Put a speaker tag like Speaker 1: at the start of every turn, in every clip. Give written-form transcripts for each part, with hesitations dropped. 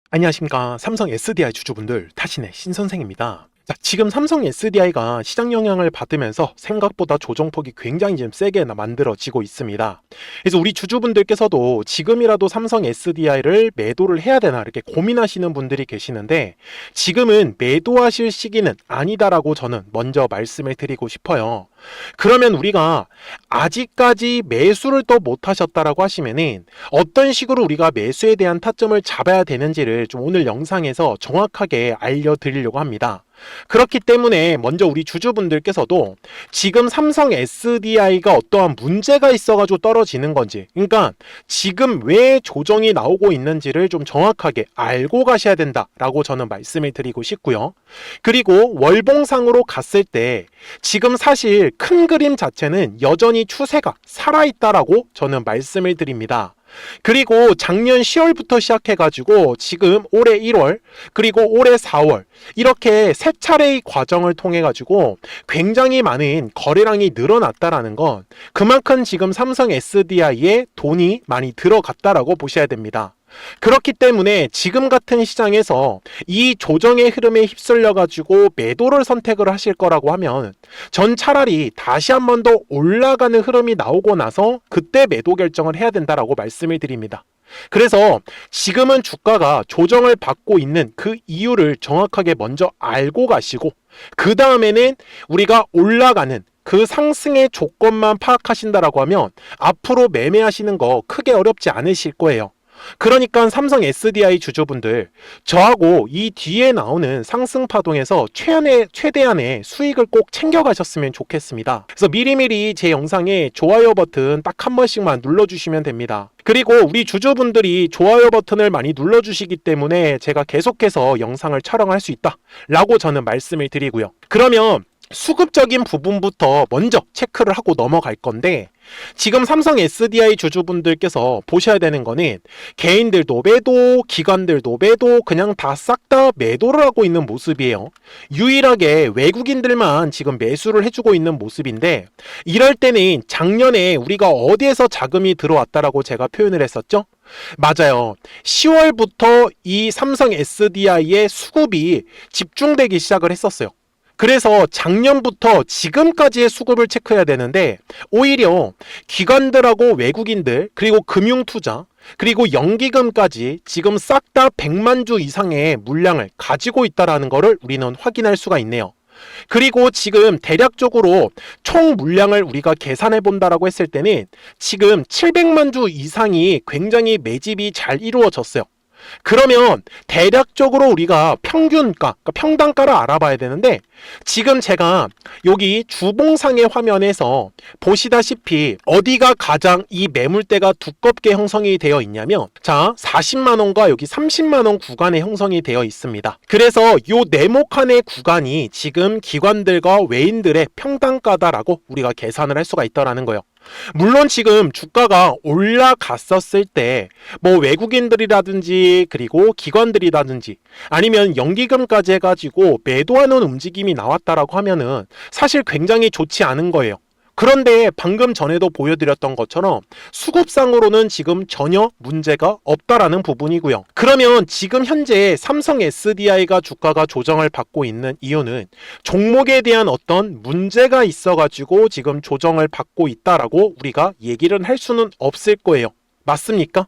Speaker 1: 안녕하십니까. 삼성 SDI 주주분들, 타신의 신선생입니다. 자, 지금 삼성 SDI가 시장 영향을 받으면서 생각보다 조정폭이 굉장히 지금 세게 만들어지고 있습니다. 그래서 우리 주주분들께서도 지금이라도 삼성 SDI를 매도를 해야 되나 이렇게 고민하시는 분들이 계시는데, 지금은 매도하실 시기는 아니다라고 저는 먼저 말씀을 드리고 싶어요. 그러면 우리가 아직까지 매수를 또 못 하셨다라고 하시면은 어떤 식으로 우리가 매수에 대한 타점을 잡아야 되는지를 좀 오늘 영상에서 정확하게 알려드리려고 합니다. 그렇기 때문에 먼저 우리 주주분들께서도 지금 삼성 SDI가 어떠한 문제가 있어가지고 떨어지는 건지, 그러니까 지금 왜 조정이 나오고 있는지를 좀 정확하게 알고 가셔야 된다라고 저는 말씀을 드리고 싶고요. 그리고 월봉상으로 갔을 때 지금 사실 큰 그림 자체는 여전히 추세가 살아있다라고 저는 말씀을 드립니다. 그리고 작년 10월부터 시작해가지고 지금 올해 1월 그리고 올해 4월 이렇게 세 차례의 과정을 통해가지고 굉장히 많은 거래량이 늘어났다라는 건 그만큼 지금 삼성 SDI에 돈이 많이 들어갔다라고 보셔야 됩니다. 그렇기 때문에 지금 같은 시장에서 이 조정의 흐름에 휩쓸려 가지고 매도를 선택을 하실 거라고 하면 전 차라리 다시 한 번 더 올라가는 흐름이 나오고 나서 그때 매도 결정을 해야 된다라고 말씀을 드립니다. 그래서 지금은 주가가 조정을 받고 있는 그 이유를 정확하게 먼저 알고 가시고, 그 다음에는 우리가 올라가는 그 상승의 조건만 파악하신다라고 하면 앞으로 매매하시는 거 크게 어렵지 않으실 거예요. 그러니까 삼성 SDI 주주분들, 저하고 이 뒤에 나오는 상승 파동에서 최대한의 수익을 꼭 챙겨가셨으면 좋겠습니다. 그래서 미리미리 제 영상에 좋아요 버튼 딱 한 번씩만 눌러주시면 됩니다. 그리고 우리 주주분들이 좋아요 버튼을 많이 눌러주시기 때문에 제가 계속해서 영상을 촬영할 수 있다 라고 저는 말씀을 드리고요. 그러면 수급적인 부분부터 먼저 체크를 하고 넘어갈 건데, 지금 삼성 SDI 주주분들께서 보셔야 되는 거는 개인들도 매도, 기관들도 매도, 그냥 다 싹 다 매도를 하고 있는 모습이에요. 유일하게 외국인들만 지금 매수를 해주고 있는 모습인데, 이럴 때는 작년에 우리가 어디에서 자금이 들어왔다라고 제가 표현을 했었죠? 맞아요. 10월부터 이 삼성 SDI의 수급이 집중되기 시작을 했었어요. 그래서 작년부터 지금까지의 수급을 체크해야 되는데, 오히려 기관들하고 외국인들, 그리고 금융투자, 그리고 연기금까지 지금 싹 다 100만 주 이상의 물량을 가지고 있다는 것을 우리는 확인할 수가 있네요. 그리고 지금 대략적으로 총 물량을 우리가 계산해 본다라고 했을 때는 지금 700만 주 이상이 굉장히 매집이 잘 이루어졌어요. 그러면 대략적으로 우리가 평균가, 그러니까 평단가를 알아봐야 되는데, 지금 제가 여기 주봉상의 화면에서 보시다시피 어디가 가장 이 매물대가 두껍게 형성이 되어 있냐면, 자, 40만원과 여기 30만원 구간에 형성이 되어 있습니다. 그래서 요 네모칸의 구간이 지금 기관들과 외인들의 평단가다라고 우리가 계산을 할 수가 있다라는 거예요. 물론 지금 주가가 올라갔었을 때 뭐 외국인들이라든지 그리고 기관들이라든지 아니면 연기금까지 해가지고 매도하는 움직임이 나왔다라고 하면은 사실 굉장히 좋지 않은 거예요. 그런데 방금 전에도 보여드렸던 것처럼 수급상으로는 지금 전혀 문제가 없다라는 부분이고요. 그러면 지금 현재 삼성 SDI가 주가가 조정을 받고 있는 이유는 종목에 대한 어떤 문제가 있어가지고 지금 조정을 받고 있다라고 우리가 얘기를 할 수는 없을 거예요. 맞습니까?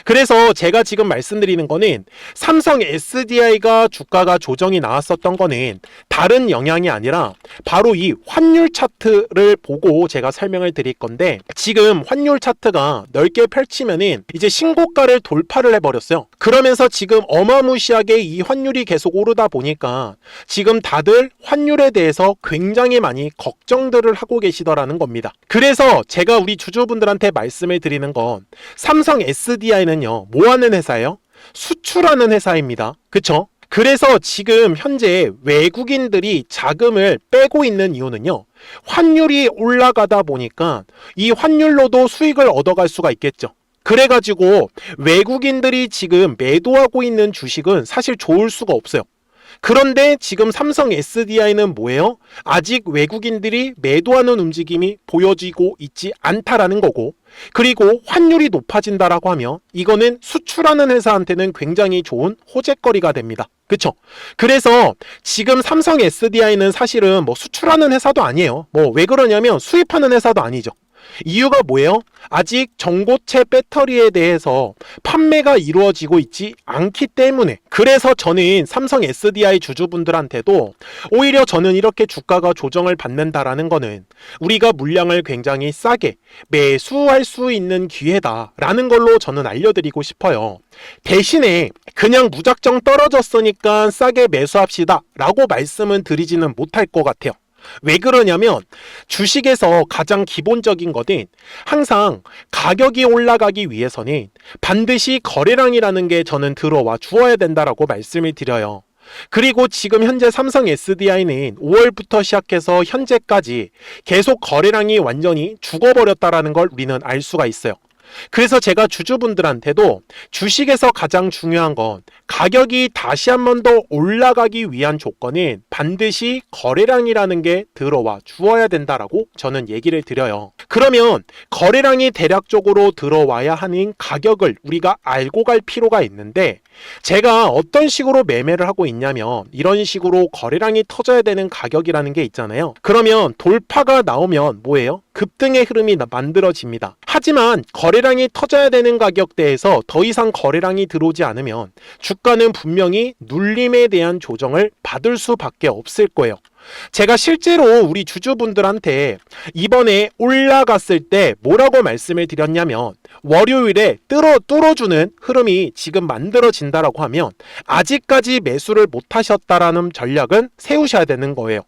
Speaker 1: 그래서 제가 지금 말씀드리는 거는 삼성 SDI가 주가가 조정이 나왔었던 거는 다른 영향이 아니라 바로 이 환율 차트를 보고 제가 설명을 드릴 건데, 지금 환율 차트가 넓게 펼치면은 이제 신고가를 돌파를 해버렸어요. 그러면서 지금 어마무시하게 이 환율이 계속 오르다 보니까 지금 다들 환율에 대해서 굉장히 많이 걱정들을 하고 계시더라는 겁니다. 그래서 제가 우리 주주분들한테 말씀을 드리는 건, 삼성 SDI는요, 뭐 하는 회사예요? 수출하는 회사입니다. 그쵸? 그래서 지금 현재 외국인들이 자금을 빼고 있는 이유는요, 환율이 올라가다 보니까 이 환율로도 수익을 얻어갈 수가 있겠죠. 그래가지고 외국인들이 지금 매도하고 있는 주식은 사실 좋을 수가 없어요. 그런데 지금 삼성 SDI는 뭐예요? 아직 외국인들이 매도하는 움직임이 보여지고 있지 않다라는 거고, 그리고 환율이 높아진다라고 하면 이거는 수출하는 회사한테는 굉장히 좋은 호재거리가 됩니다. 그쵸? 그래서 지금 삼성 SDI는 사실은 뭐 수출하는 회사도 아니에요. 뭐 왜 그러냐면 수입하는 회사도 아니죠. 이유가 뭐예요? 아직 전고체 배터리에 대해서 판매가 이루어지고 있지 않기 때문에. 그래서 저는 삼성 SDI 주주분들한테도 오히려 저는 이렇게 주가가 조정을 받는다라는 거는 우리가 물량을 굉장히 싸게 매수할 수 있는 기회다라는 걸로 저는 알려드리고 싶어요. 대신에 그냥 무작정 떨어졌으니까 싸게 매수합시다 라고 말씀은 드리지는 못할 것 같아요. 왜 그러냐면 주식에서 가장 기본적인 것은 항상 가격이 올라가기 위해서는 반드시 거래량이라는 게 저는 들어와 주어야 된다라고 말씀을 드려요. 그리고 지금 현재 삼성 SDI는 5월부터 시작해서 현재까지 계속 거래량이 완전히 죽어버렸다라는 걸 우리는 알 수가 있어요. 그래서 제가 주주분들한테도 주식에서 가장 중요한 건 가격이 다시 한 번 더 올라가기 위한 조건은 반드시 거래량이라는 게 들어와 주어야 된다라고 저는 얘기를 드려요. 그러면 거래량이 대략적으로 들어와야 하는 가격을 우리가 알고 갈 필요가 있는데, 제가 어떤 식으로 매매를 하고 있냐면 이런 식으로 거래량이 터져야 되는 가격이라는 게 있잖아요. 그러면 돌파가 나오면 뭐예요? 급등의 흐름이 만들어집니다. 하지만 거래량이 터져야 되는 가격대에서 더 이상 거래량이 들어오지 않으면 주가는 분명히 눌림에 대한 조정을 받을 수밖에 없을 거예요. 제가 실제로 우리 주주분들한테 이번에 올라갔을 때 뭐라고 말씀을 드렸냐면, 월요일에 뚫어주는 흐름이 지금 만들어진다라고 하면 아직까지 매수를 못 하셨다라는 전략은 세우셔야 되는 거예요.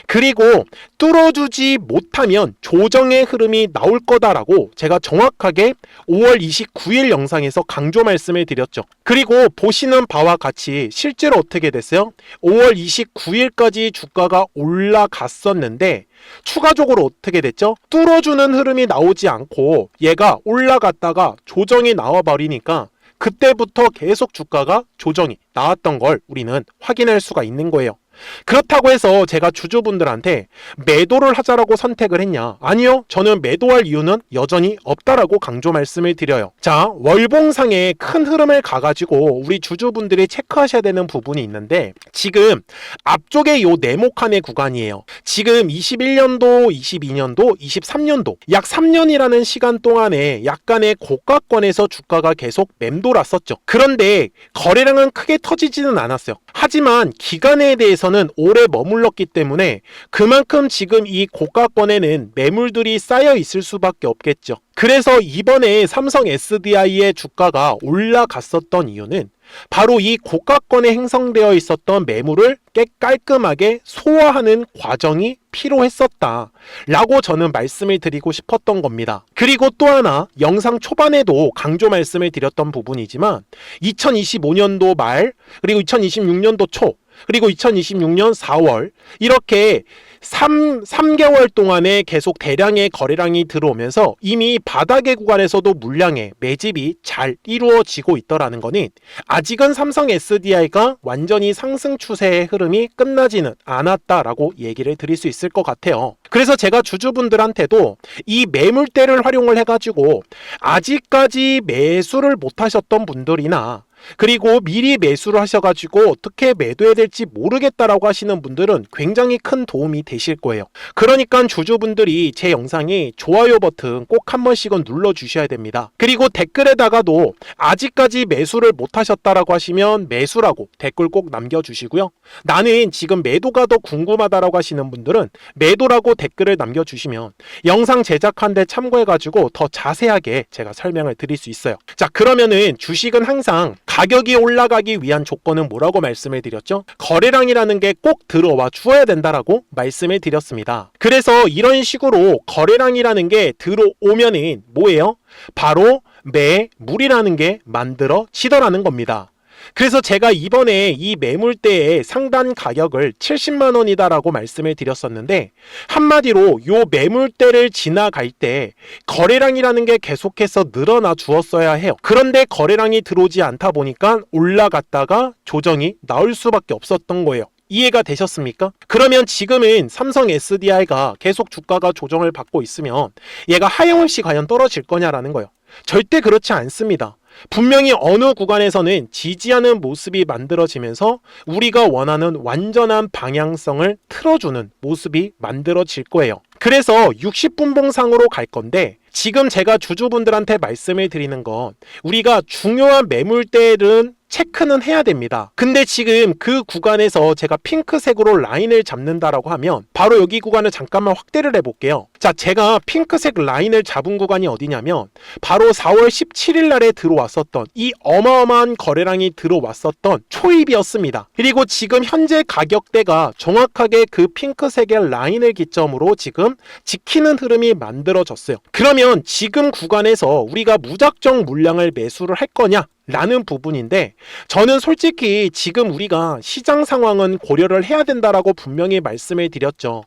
Speaker 1: 그리고 뚫어주지 못하면 조정의 흐름이 나올 거다라고 제가 정확하게 5월 29일 영상에서 강조 말씀을 드렸죠. 그리고 보시는 바와 같이 실제로 어떻게 됐어요? 5월 29일까지 주가가 올라갔었는데 추가적으로 어떻게 됐죠? 뚫어주는 흐름이 나오지 않고 얘가 올라갔다가 조정이 나와버리니까 그때부터 계속 주가가 조정이 나왔던 걸 우리는 확인할 수가 있는 거예요. 그렇다고 해서 제가 주주분들한테 매도를 하자라고 선택을 했냐? 아니요. 저는 매도할 이유는 여전히 없다라고 강조 말씀을 드려요. 자, 월봉상에 큰 흐름을 가가지고 우리 주주분들이 체크하셔야 되는 부분이 있는데, 지금 앞쪽에 요 네모칸의 구간이에요. 지금 21년도, 22년도, 23년도 약 3년이라는 시간 동안에 약간의 고가권에서 주가가 계속 맴돌았었죠. 그런데 거래량은 크게 터지지는 않았어요. 하지만 기간에 대해서는 오래 머물렀기 때문에 그만큼 지금 이 고가권에는 매물들이 쌓여 있을 수밖에 없겠죠. 그래서 이번에 삼성 SDI의 주가가 올라갔었던 이유는 바로 이 고가권에 형성되어 있었던 매물을 깔끔하게 소화하는 과정이 필요했었다 라고 저는 말씀을 드리고 싶었던 겁니다. 그리고 또 하나, 영상 초반에도 강조 말씀을 드렸던 부분이지만 2025년도 말, 그리고 2026년도 초, 그리고 2026년 4월 이렇게 3개월 동안에 계속 대량의 거래량이 들어오면서 이미 바닥의 구간에서도 물량의 매집이 잘 이루어지고 있더라는 거는 아직은 삼성 SDI가 완전히 상승 추세의 흐름이 끝나지는 않았다라고 얘기를 드릴 수 있을 것 같아요. 그래서 제가 주주분들한테도 이 매물대를 활용을 해가지고 아직까지 매수를 못 하셨던 분들이나, 그리고 미리 매수를 하셔가지고 어떻게 매도해야 될지 모르겠다라고 하시는 분들은 굉장히 큰 도움이 되실 거예요. 그러니까 주주분들이 제 영상에 좋아요 버튼 꼭 한 번씩은 눌러주셔야 됩니다. 그리고 댓글에다가도 아직까지 매수를 못 하셨다라고 하시면 매수라고 댓글 꼭 남겨주시고요. 나는 지금 매도가 더 궁금하다라고 하시는 분들은 매도라고 댓글을 남겨주시면 영상 제작한 데 참고해가지고 더 자세하게 제가 설명을 드릴 수 있어요. 자, 그러면은 주식은 항상 가격이 올라가기 위한 조건은 뭐라고 말씀을 드렸죠? 거래량이라는 게 꼭 들어와 주어야 된다라고 말씀을 드렸습니다. 그래서 이런 식으로 거래량이라는 게 들어오면은 뭐예요? 바로 매물이라는 게 만들어지더라는 겁니다. 그래서 제가 이번에 이 매물대의 상단 가격을 70만 원이다라고 말씀을 드렸었는데, 한마디로 요 매물대를 지나갈 때 거래량이라는 게 계속해서 늘어나 주었어야 해요. 그런데 거래량이 들어오지 않다 보니까 올라갔다가 조정이 나올 수밖에 없었던 거예요. 이해가 되셨습니까? 그러면 지금은 삼성 SDI가 계속 주가가 조정을 받고 있으면 얘가 하염없이 과연 떨어질 거냐라는 거예요. 절대 그렇지 않습니다. 분명히 어느 구간에서는 지지하는 모습이 만들어지면서 우리가 원하는 완전한 방향성을 틀어주는 모습이 만들어질 거예요. 그래서 60분봉상으로 갈 건데, 지금 제가 주주분들한테 말씀을 드리는 건 우리가 중요한 매물대는 체크는 해야 됩니다. 근데 지금 그 구간에서 제가 핑크색으로 라인을 잡는다라고 하면 바로 여기 구간을 잠깐만 확대를 해볼게요. 자, 제가 핑크색 라인을 잡은 구간이 어디냐면 바로 4월 17일 날에 들어왔었던 이 어마어마한 거래량이 들어왔었던 초입이었습니다. 그리고 지금 현재 가격대가 정확하게 그 핑크색의 라인을 기점으로 지금 지키는 흐름이 만들어졌어요. 그러면 지금 구간에서 우리가 무작정 물량을 매수를 할 거냐? 라는 부분인데, 저는 솔직히 지금 우리가 시장 상황은 고려를 해야 된다라고 분명히 말씀을 드렸죠.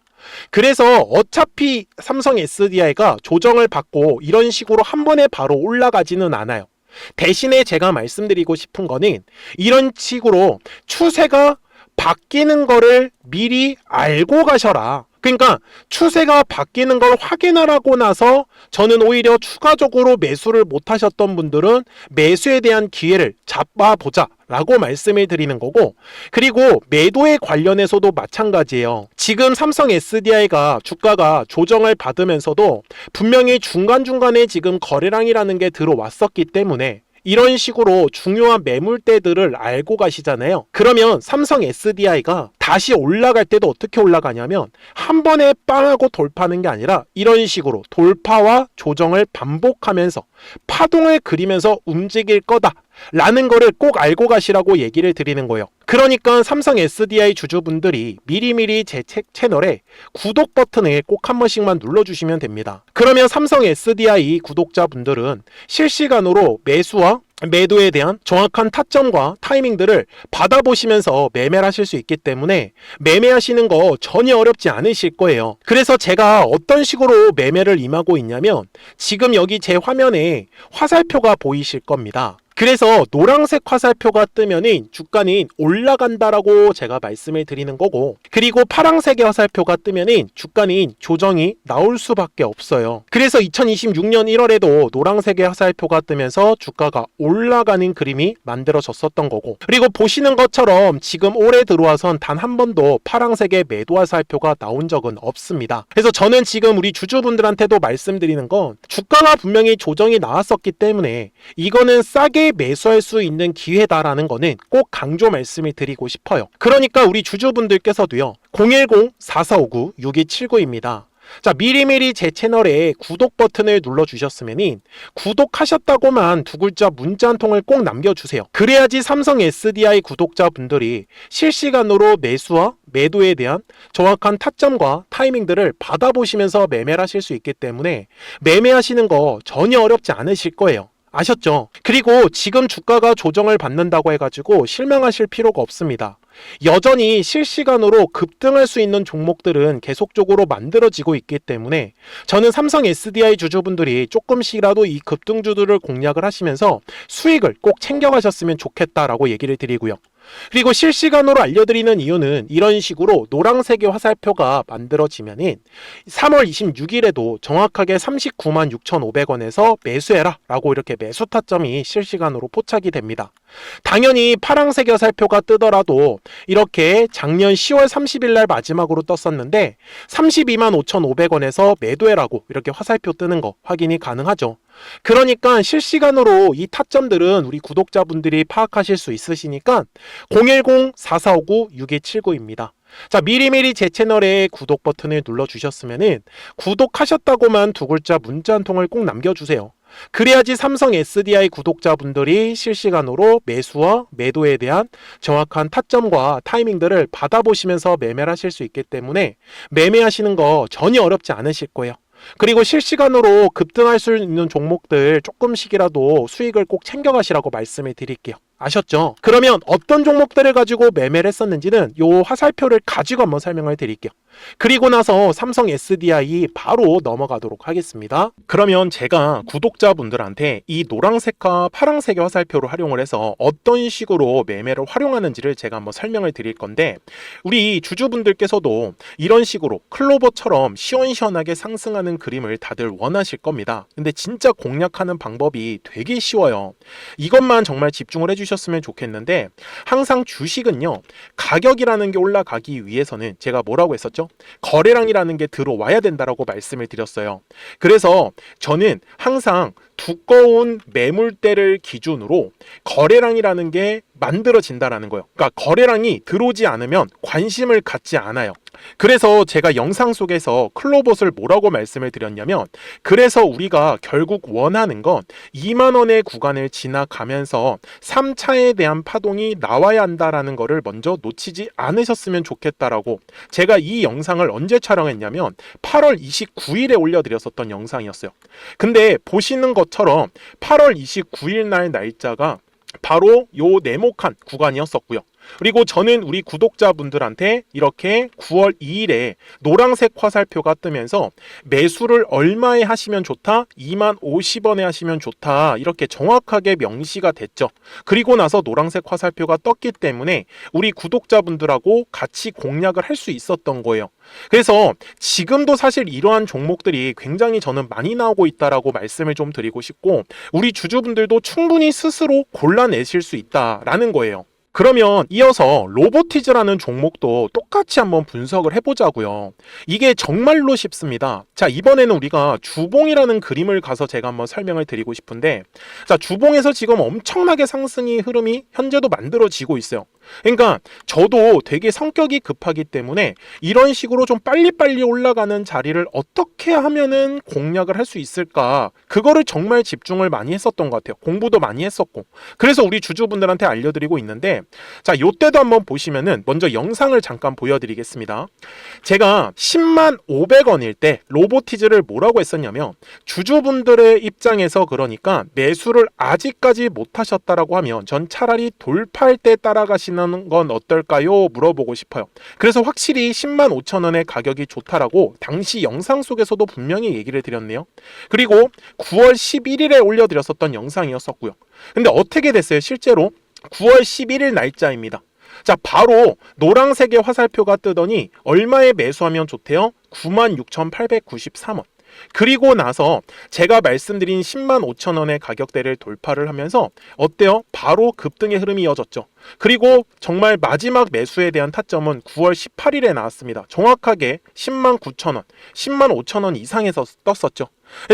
Speaker 1: 그래서 어차피 삼성 SDI가 조정을 받고 이런 식으로 한 번에 바로 올라가지는 않아요. 대신에 제가 말씀드리고 싶은 거는 이런 식으로 추세가 바뀌는 거를 미리 알고 가셔라. 그러니까 추세가 바뀌는 걸 확인하라고 나서 저는 오히려 추가적으로 매수를 못 하셨던 분들은 매수에 대한 기회를 잡아보자 라고 말씀을 드리는 거고, 그리고 매도에 관련해서도 마찬가지예요. 지금 삼성 SDI가 주가가 조정을 받으면서도 분명히 중간중간에 지금 거래량이라는 게 들어왔었기 때문에 이런 식으로 중요한 매물대들을 알고 가시잖아요. 그러면 삼성 SDI가 다시 올라갈 때도 어떻게 올라가냐면 한 번에 빵 하고 돌파하는 게 아니라 이런 식으로 돌파와 조정을 반복하면서 파동을 그리면서 움직일 거다 라는 거를 꼭 알고 가시라고 얘기를 드리는 거예요. 그러니까 삼성 SDI 주주분들이 미리미리 제 채널에 구독 버튼을 꼭 한 번씩만 눌러주시면 됩니다. 그러면 삼성 SDI 구독자분들은 실시간으로 매수와 매도에 대한 정확한 타점과 타이밍들을 받아보시면서 매매를 하실 수 있기 때문에 매매하시는 거 전혀 어렵지 않으실 거예요. 그래서 제가 어떤 식으로 매매를 임하고 있냐면 지금 여기 제 화면에 화살표가 보이실 겁니다. 그래서 노란색 화살표가 뜨면은 주가는 올라간다라고 제가 말씀을 드리는 거고, 그리고 파란색의 화살표가 뜨면은 주가는 조정이 나올 수밖에 없어요. 그래서 2026년 1월에도 노란색의 화살표가 뜨면서 주가가 올라가는 그림이 만들어졌었던 거고, 그리고 보시는 것처럼 지금 올해 들어와선 단 한 번도 파란색의 매도 화살표가 나온 적은 없습니다. 그래서 저는 지금 우리 주주분들한테도 말씀드리는 건 주가가 분명히 조정이 나왔었기 때문에 이거는 싸게 매수할 수 있는 기회다라는 거는 꼭 강조 말씀을 드리고 싶어요. 그러니까 우리 주주분들께서도요, 010-4459-6279입니다. 자, 미리미리 제 채널에 구독 버튼을 눌러주셨으면 구독하셨다고만 두 글자 문자 한 통을 꼭 남겨주세요. 그래야지 삼성 SDI 구독자분들이 실시간으로 매수와 매도에 대한 정확한 타점과 타이밍들을 받아보시면서 매매를 하실 수 있기 때문에 매매하시는 거 전혀 어렵지 않으실 거예요. 아셨죠? 그리고 지금 주가가 조정을 받는다고 해가지고 실망하실 필요가 없습니다. 여전히 실시간으로 급등할 수 있는 종목들은 계속적으로 만들어지고 있기 때문에 저는 삼성 SDI 주주분들이 조금씩이라도 이 급등주들을 공략을 하시면서 수익을 꼭 챙겨가셨으면 좋겠다라고 얘기를 드리고요. 그리고 실시간으로 알려드리는 이유는 이런 식으로 노란색의 화살표가 만들어지면은 3월 26일에도 정확하게 39만 6,500원에서 매수해라 라고 이렇게 매수 타점이 실시간으로 포착이 됩니다. 당연히 파란색의 화살표가 뜨더라도 이렇게 작년 10월 30일 날 마지막으로 떴었는데 32만 5,500원에서 매도해라고 이렇게 화살표 뜨는 거 확인이 가능하죠. 그러니까 실시간으로 이 타점들은 우리 구독자분들이 파악하실 수 있으시니까 010-4459-6279입니다. 자, 미리미리 제 채널에 구독 버튼을 눌러주셨으면은 구독하셨다고만 두 글자 문자 한 통을 꼭 남겨주세요. 그래야지 삼성 SDI 구독자분들이 실시간으로 매수와 매도에 대한 정확한 타점과 타이밍들을 받아보시면서 매매를 하실 수 있기 때문에 매매하시는 거 전혀 어렵지 않으실 거예요. 그리고 실시간으로 급등할 수 있는 종목들 조금씩이라도 수익을 꼭 챙겨가시라고 말씀을 드릴게요. 아셨죠? 그러면 어떤 종목들을 가지고 매매를 했었는지는 요 화살표를 가지고 한번 설명을 드릴게요. 그리고 나서 삼성 SDI 바로 넘어가도록 하겠습니다. 그러면 제가 구독자분들한테 이 노란색과 파란색의 화살표를 활용을 해서 어떤 식으로 매매를 활용하는지를 제가 한번 설명을 드릴 건데, 우리 주주분들께서도 이런 식으로 클로버처럼 시원시원하게 상승하는 그림을 다들 원하실 겁니다. 근데 진짜 공략하는 방법이 되게 쉬워요. 이것만 정말 집중을 해주셨으면 좋겠는데, 항상 주식은요, 가격이라는 게 올라가기 위해서는 제가 뭐라고 했었죠? 거래량이라는 게 들어와야 된다라고 말씀을 드렸어요. 그래서 저는 항상 두꺼운 매물대를 기준으로 거래량이라는 게 만들어진다라는 거예요. 그러니까 거래량이 들어오지 않으면 관심을 갖지 않아요. 그래서 제가 영상 속에서 클로봇을 뭐라고 말씀을 드렸냐면, 그래서 우리가 결국 원하는 건 2만 원의 구간을 지나가면서 3차에 대한 파동이 나와야 한다라는 거를 먼저 놓치지 않으셨으면 좋겠다라고, 제가 이 영상을 언제 촬영했냐면 8월 29일에 올려드렸었던 영상이었어요. 근데 보시는 것처럼 8월 29일 날 날짜가 바로 요 네모칸 구간이었었고요. 그리고 저는 우리 구독자분들한테 이렇게 9월 2일에 노란색 화살표가 뜨면서 매수를 얼마에 하시면 좋다? 2만 50원에 하시면 좋다. 이렇게 정확하게 명시가 됐죠. 그리고 나서 노란색 화살표가 떴기 때문에 우리 구독자분들하고 같이 공략을 할 수 있었던 거예요. 그래서 지금도 사실 이러한 종목들이 굉장히 저는 많이 나오고 있다라고 말씀을 좀 드리고 싶고, 우리 주주분들도 충분히 스스로 골라내실 수 있다라는 거예요. 그러면 이어서 로보티즈라는 종목도 똑같이 한번 분석을 해보자고요. 이게 정말로 쉽습니다. 자, 이번에는 우리가 주봉이라는 그림을 가서 제가 한번 설명을 드리고 싶은데, 자, 주봉에서 지금 엄청나게 상승이 흐름이 현재도 만들어지고 있어요. 그러니까 저도 되게 성격이 급하기 때문에 이런 식으로 좀 빨리빨리 올라가는 자리를 어떻게 하면은 공략을 할 수 있을까, 그거를 정말 집중을 많이 했었던 것 같아요. 공부도 많이 했었고. 그래서 우리 주주분들한테 알려드리고 있는데, 자, 요때도 한번 보시면은 먼저 영상을 잠깐 보여드리겠습니다. 제가 10만 500원일 때 로보티즈를 뭐라고 했었냐면, 주주분들의 입장에서 그러니까 매수를 아직까지 못 하셨다라고 하면 전 차라리 돌파할 때 따라가시는 건 어떨까요? 물어보고 싶어요. 그래서 확실히 10만 5천 원의 가격이 좋다라고 당시 영상 속에서도 분명히 얘기를 드렸네요. 그리고 9월 11일에 올려드렸었던 영상이었었고요. 근데 어떻게 됐어요? 실제로 9월 11일 날짜입니다. 자, 바로 노란색의 화살표가 뜨더니 얼마에 매수하면 좋대요? 96,893원. 그리고 나서 제가 말씀드린 10만 5천 원의 가격대를 돌파를 하면서 어때요? 바로 급등의 흐름이 이어졌죠. 그리고 정말 마지막 매수에 대한 타점은 9월 18일에 나왔습니다. 정확하게 10만 9천 원, 10만 5천 원 이상에서 떴었죠.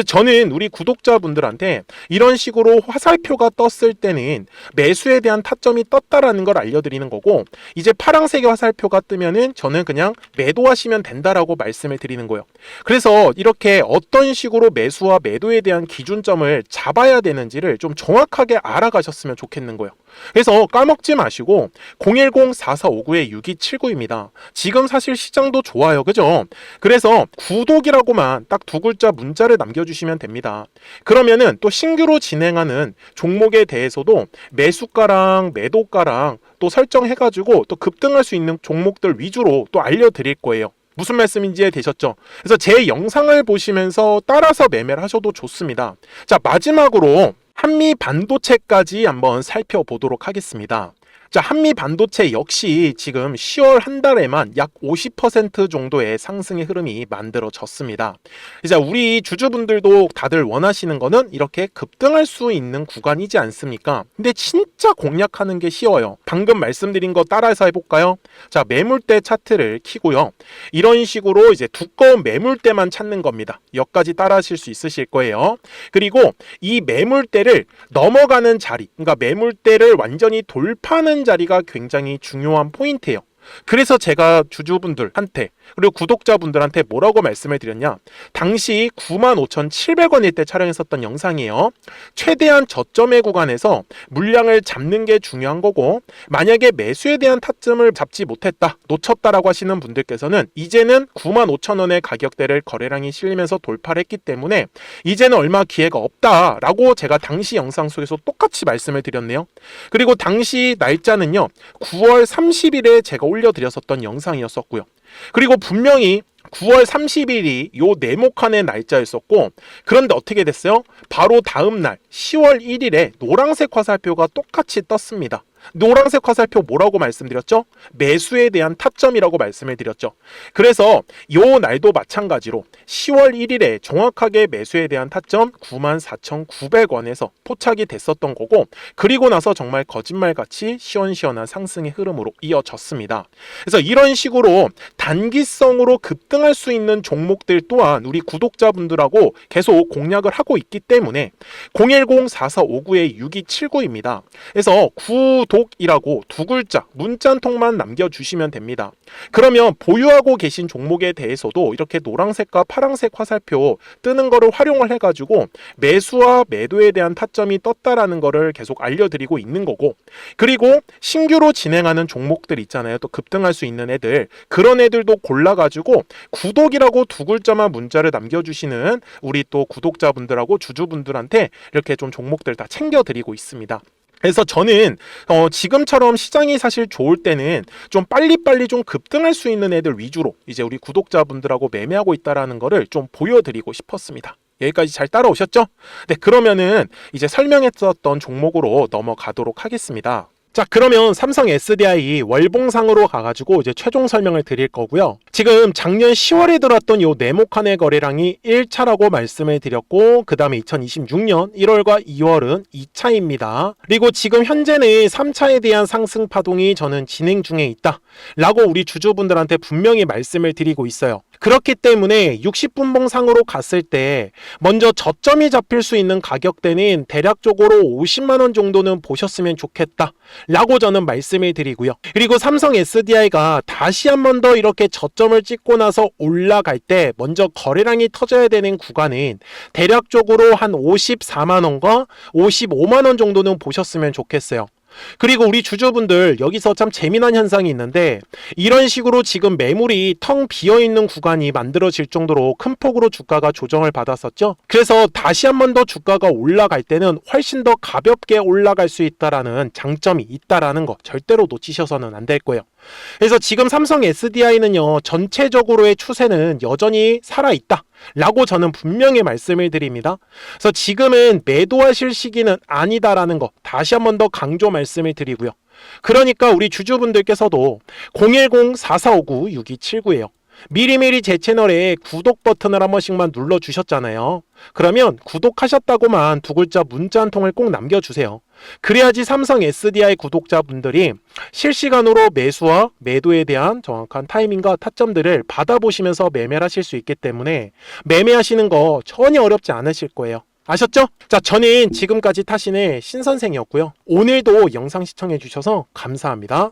Speaker 1: 저는 우리 구독자분들한테 이런 식으로 화살표가 떴을 때는 매수에 대한 타점이 떴다라는 걸 알려드리는 거고, 이제 파란색의 화살표가 뜨면은 저는 그냥 매도하시면 된다라고 말씀을 드리는 거예요. 그래서 이렇게 어떤 식으로 매수와 매도에 대한 기준점을 잡아야 되는지를 좀 정확하게 알아가셨으면 좋겠는 거예요. 그래서 까먹지 마시고 010-4459-6279입니다. 지금 사실 시장도 좋아요. 그죠? 그래서 구독이라고만 딱 두 글자 문자를 남겨주시면 됩니다. 그러면은 또 신규로 진행하는 종목에 대해서도 매수가랑 매도가랑 또 설정해가지고 또 급등할 수 있는 종목들 위주로 또 알려드릴 거예요. 무슨 말씀인지 이해되셨죠? 그래서 제 영상을 보시면서 따라서 매매를 하셔도 좋습니다. 자, 마지막으로 한미 반도체까지 한번 살펴보도록 하겠습니다. 자, 한미 반도체 역시 지금 10월 한 달에만 약 50% 정도의 상승의 흐름이 만들어졌습니다. 이제 우리 주주분들도 다들 원하시는 거는 이렇게 급등할 수 있는 구간이지 않습니까? 근데 진짜 공략하는 게 쉬워요. 방금 말씀드린 거 따라해서 해볼까요? 자, 매물대 차트를 키고요. 이런 식으로 이제 두꺼운 매물대만 찾는 겁니다. 여기까지 따라하실 수 있으실 거예요. 그리고 이 매물대를 넘어가는 자리, 그러니까 매물대를 완전히 돌파하는 자리가 굉장히 중요한 포인트예요. 그래서 제가 주주분들한테 그리고 구독자분들한테 뭐라고 말씀을 드렸냐? 당시 95,700원일 때 촬영했었던 영상이에요. 최대한 저점의 구간에서 물량을 잡는 게 중요한 거고, 만약에 매수에 대한 타점을 잡지 못했다, 놓쳤다라고 하시는 분들께서는 이제는 95,000원의 가격대를 거래량이 실리면서 돌파를 했기 때문에 이제는 얼마 기회가 없다라고 제가 당시 영상 속에서 똑같이 말씀을 드렸네요. 그리고 당시 날짜는요, 9월 30일에 제가 올려드렸었던 영상이었었고요. 그리고 분명히 9월 30일이 요 네모칸의 날짜였었고, 그런데 어떻게 됐어요? 바로 다음 날 10월 1일에 노란색 화살표가 똑같이 떴습니다. 노란색 화살표 뭐라고 말씀드렸죠? 매수에 대한 타점이라고 말씀을 드렸죠. 그래서 요 날도 마찬가지로 10월 1일에 정확하게 매수에 대한 타점 94,900원에서 포착이 됐었던 거고, 그리고 나서 정말 거짓말같이 시원시원한 상승의 흐름으로 이어졌습니다. 그래서 이런 식으로 단기성으로 급등할 수 있는 종목들 또한 우리 구독자분들하고 계속 공략을 하고 있기 때문에 010-4459-6279입니다. 그래서 구독이라고 두 글자 문자 한 통만 남겨주시면 됩니다. 그러면 보유하고 계신 종목에 대해서도 이렇게 노란색과 파란색 화살표 뜨는 거를 활용을 해가지고 매수와 매도에 대한 타점이 떴다라는 거를 계속 알려드리고 있는 거고, 그리고 신규로 진행하는 종목들 있잖아요. 또 급등할 수 있는 애들, 그런 애들도 골라가지고 구독이라고 두 글자만 문자를 남겨주시는 우리 또 구독자분들하고 주주분들한테 이렇게 좀 종목들 다 챙겨드리고 있습니다. 그래서 저는 지금처럼 시장이 사실 좋을 때는 좀 빨리빨리 좀 급등할 수 있는 애들 위주로 이제 우리 구독자분들하고 매매하고 있다라는 거를 좀 보여드리고 싶었습니다. 여기까지 잘 따라오셨죠? 네, 그러면은 이제 설명했었던 종목으로 넘어가도록 하겠습니다. 자, 그러면 삼성 SDI 월봉상으로 가가지고 이제 최종 설명을 드릴 거고요. 지금 작년 10월에 들어왔던 요 네모칸의 거래량이 1차라고 말씀을 드렸고, 그 다음에 2026년 1월과 2월은 2차입니다. 그리고 지금 현재는 3차에 대한 상승 파동이 저는 진행 중에 있다 라고 우리 주주분들한테 분명히 말씀을 드리고 있어요. 그렇기 때문에 60분봉상으로 갔을 때 먼저 저점이 잡힐 수 있는 가격대는 대략적으로 50만원 정도는 보셨으면 좋겠다 라고 저는 말씀을 드리고요. 그리고 삼성 SDI가 다시 한 번 더 이렇게 저점을 찍고 나서 올라갈 때 먼저 거래량이 터져야 되는 구간은 대략적으로 한 54만원과 55만원 정도는 보셨으면 좋겠어요. 그리고 우리 주주분들 여기서 참 재미난 현상이 있는데, 이런 식으로 지금 매물이 텅 비어있는 구간이 만들어질 정도로 큰 폭으로 주가가 조정을 받았었죠. 그래서 다시 한 번 더 주가가 올라갈 때는 훨씬 더 가볍게 올라갈 수 있다라는 장점이 있다라는 거 절대로 놓치셔서는 안 될 거예요. 그래서 지금 삼성 SDI는요, 전체적으로의 추세는 여전히 살아있다 라고 저는 분명히 말씀을 드립니다. 그래서 지금은 매도하실 시기는 아니다라는 거 다시 한 번 더 강조 말씀을 드리고요. 그러니까 우리 주주분들께서도 010-4459-6279예요. 미리미리 제 채널에 구독 버튼을 한 번씩만 눌러주셨잖아요. 그러면 구독하셨다고만 두 글자 문자 한 통을 꼭 남겨주세요. 그래야지 삼성 SDI 구독자분들이 실시간으로 매수와 매도에 대한 정확한 타이밍과 타점들을 받아보시면서 매매를 하실 수 있기 때문에 매매하시는 거 전혀 어렵지 않으실 거예요. 아셨죠? 자, 저는 지금까지 타신의 신선생이었고요. 오늘도 영상 시청해 주셔서 감사합니다.